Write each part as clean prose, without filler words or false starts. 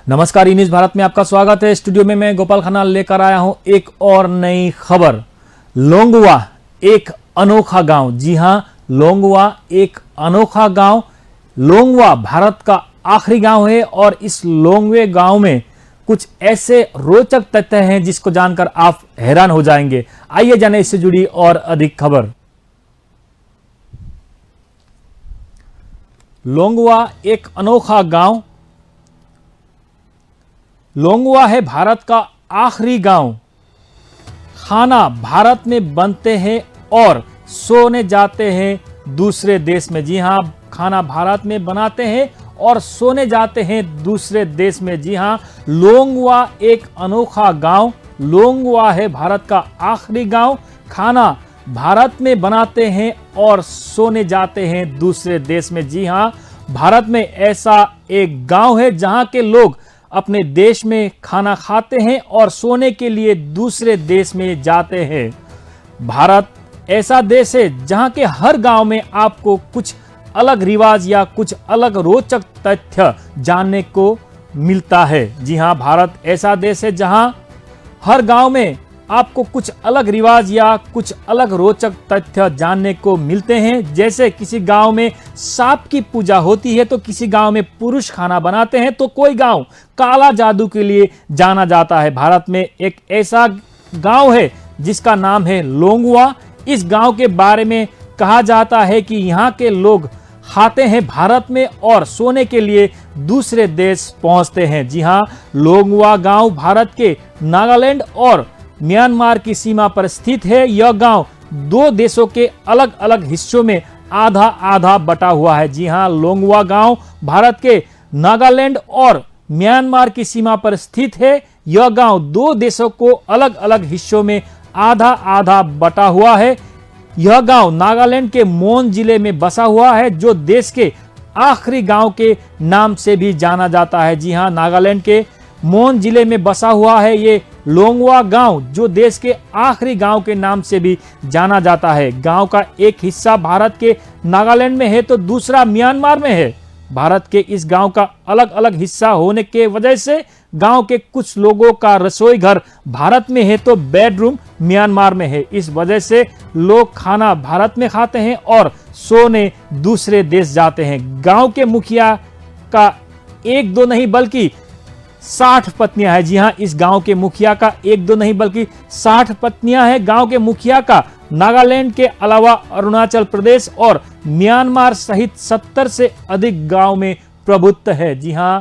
नमस्कार, ई न्यूज़ भारत में आपका स्वागत है। स्टूडियो में मैं गोपाल खन्ना लेकर आया हूं एक और नई खबर। लोंगवा एक अनोखा गांव। जी हां, लोंगवा एक अनोखा गांव। लोंगवा भारत का आखिरी गांव है और इस लोंगवे गांव में कुछ ऐसे रोचक तथ्य हैं जिसको जानकर आप हैरान हो जाएंगे। आइए जाने इससे जुड़ी और अधिक खबर। लोंगवा एक अनोखा गांव। लोंगवा है भारत का आखिरी गांव। खाना भारत में बनते हैं और सोने जाते हैं दूसरे देश में। जी हां, खाना भारत में बनाते हैं और सोने जाते हैं दूसरे देश में। जी हां, लोंगवा एक अनोखा गांव। लोंगवा है भारत का आखिरी गांव। खाना भारत में बनाते हैं और सोने जाते हैं दूसरे देश में। जी हां, भारत में ऐसा एक गांव है जहां के लोग अपने देश में खाना खाते हैं और सोने के लिए दूसरे देश में जाते हैं। भारत ऐसा देश है जहां के हर गांव में आपको कुछ अलग रिवाज या कुछ अलग रोचक तथ्य जानने को मिलता है। जी हां, भारत ऐसा देश है जहां हर गांव में आपको कुछ अलग रिवाज या कुछ अलग रोचक तथ्य जानने को मिलते हैं। जैसे किसी गांव में सांप की पूजा होती है तो किसी गांव में पुरुष खाना बनाते हैं तो कोई गांव काला जादू के लिए जाना जाता है। भारत में एक ऐसा गांव है जिसका नाम है लोंगवा। इस गांव के बारे में कहा जाता है कि यहाँ के लोग खाते हैं भारत में और सोने के लिए दूसरे देश पहुंचते हैं। जी हाँ, लोंगवा गांव भारत के नागालैंड और म्यांमार की सीमा पर स्थित है। यह गांव दो देशों के अलग अलग हिस्सों में आधा आधा बटा हुआ है। जी हां, लोंगवा गांव भारत के नागालैंड और म्यांमार की सीमा पर स्थित है। यह गांव दो देशों को अलग अलग हिस्सों में आधा आधा बटा हुआ है। यह गांव नागालैंड के मोन जिले में बसा हुआ है जो देश के आखिरी गांव के नाम से भी जाना जाता है। जी हां, नागालैंड के मोन जिले में बसा हुआ है ये लोंगवा गांव जो देश के आखिरी गांव के नाम से भी जाना जाता है। गांव का एक हिस्सा भारत के नागालैंड में है तो दूसरा म्यांमार में है। भारत के इस गांव का अलग अलग हिस्सा होने के वजह से गांव के कुछ लोगों का रसोई घर भारत में है तो बेडरूम म्यांमार में है। इस वजह से लोग खाना भारत में खाते हैं और सोने दूसरे देश जाते हैं। गांव के मुखिया का एक दो नहीं बल्कि 60 पत्नियां हैं। जी हां, इस गांव के मुखिया का एक दो नहीं बल्कि 60 पत्नियां हैं। गांव के मुखिया का नागालैंड के अलावा अरुणाचल प्रदेश और म्यांमार सहित 70 से अधिक गांव में प्रभुत्व है। जी हां,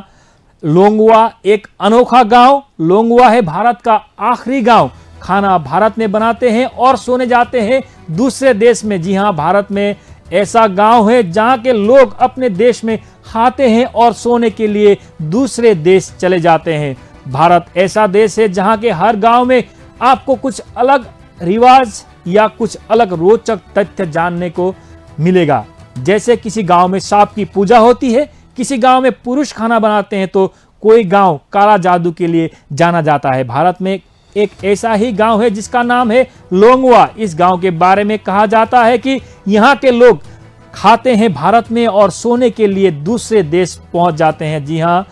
लोंगवा एक अनोखा गांव। लोंगवा है भारत का आखिरी गांव। खाना भारत में बनाते हैं और सोने जाते हैं दूसरे देश में। जी हां, भारत में ऐसा गांव है जहां के लोग अपने देश में खाते हैं और सोने के लिए दूसरे देश चले जाते हैं। भारत ऐसा देश है जहां के हर गांव में आपको कुछ अलग रिवाज या कुछ अलग रोचक तथ्य जानने को मिलेगा। जैसे किसी गांव में सांप की पूजा होती है, किसी गांव में पुरुष खाना बनाते हैं तो कोई गांव काला जादू के लिए जाना जाता है। भारत में एक ऐसा ही गांव है जिसका नाम है लोंगवा। इस गांव के बारे में कहा जाता है कि यहाँ के लोग खाते हैं भारत में और सोने के लिए दूसरे देश पहुंच जाते हैं। जी हां,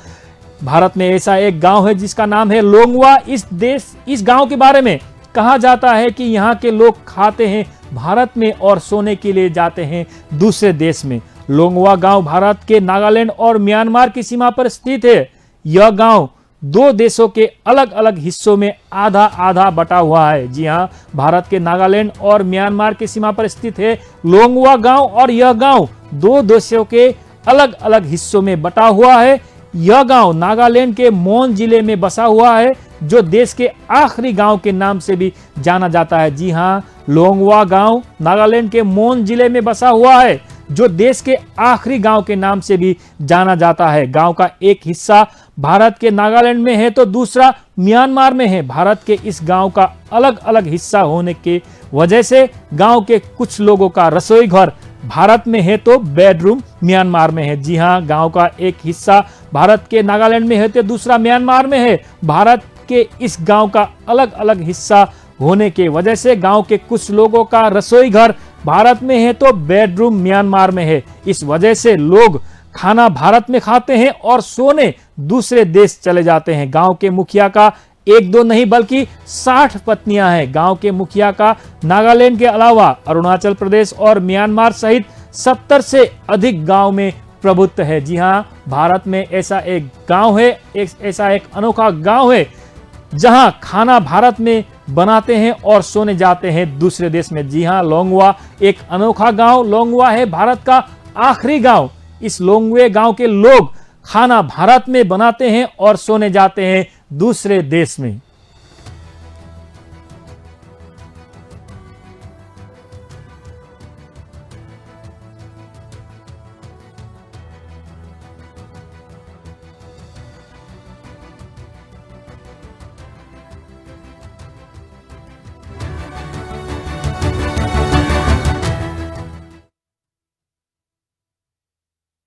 भारत में ऐसा एक गांव है जिसका नाम है लोंगवा। इस गांव के बारे में कहा जाता है कि यहाँ के लोग खाते हैं भारत में और सोने के लिए जाते हैं दूसरे देश में। लोंगवा गांव भारत के नागालैंड और म्यांमार की सीमा पर स्थित है। यह गांव दो देशों के अलग अलग हिस्सों में आधा आधा बटा हुआ है। जी हां, भारत के नागालैंड और म्यांमार की सीमा पर स्थित है लोंगवा गांव और यह गांव दो देशों के अलग अलग हिस्सों में बटा हुआ है। यह गांव नागालैंड के मोन जिले में बसा हुआ है जो देश के आखिरी गांव के नाम से भी जाना जाता है। जी हां, लोंगवा गांव नागालैंड के मोन जिले में बसा हुआ है जो देश के आखिरी गांव के नाम से भी जाना जाता है। गांव का एक हिस्सा भारत के नागालैंड में है तो दूसरा म्यांमार में है। भारत के इस गांव का अलग अलग हिस्सा होने के वजह से गांव के कुछ लोगों का रसोई घर भारत में है तो बेडरूम म्यांमार में है। जी हां, गांव का एक हिस्सा भारत के नागालैंड में है तो दूसरा म्यांमार में है। भारत के इस गांव का अलग अलग हिस्सा होने के वजह से गांव के कुछ लोगों का रसोई घर भारत में है तो बेडरूम म्यांमार में है। इस वजह से लोग खाना भारत में खाते हैं और सोने दूसरे देश चले जाते हैं। गांव के मुखिया का एक दो नहीं बल्कि 60 पत्नियां हैं। गांव के मुखिया का नागालैंड के अलावा अरुणाचल प्रदेश और म्यांमार सहित 70 से अधिक गांव में प्रभुत्व है। जी हां, भारत में ऐसा एक गांव है, ऐसा एक अनोखा गांव है जहां खाना भारत में बनाते हैं और सोने जाते हैं दूसरे देश में। जी हां, लोंगवा एक अनोखा गांव। लोंगवा है भारत का आखिरी गांव। इस लोंगवे गांव के लोग खाना भारत में बनाते हैं और सोने जाते हैं दूसरे देश में।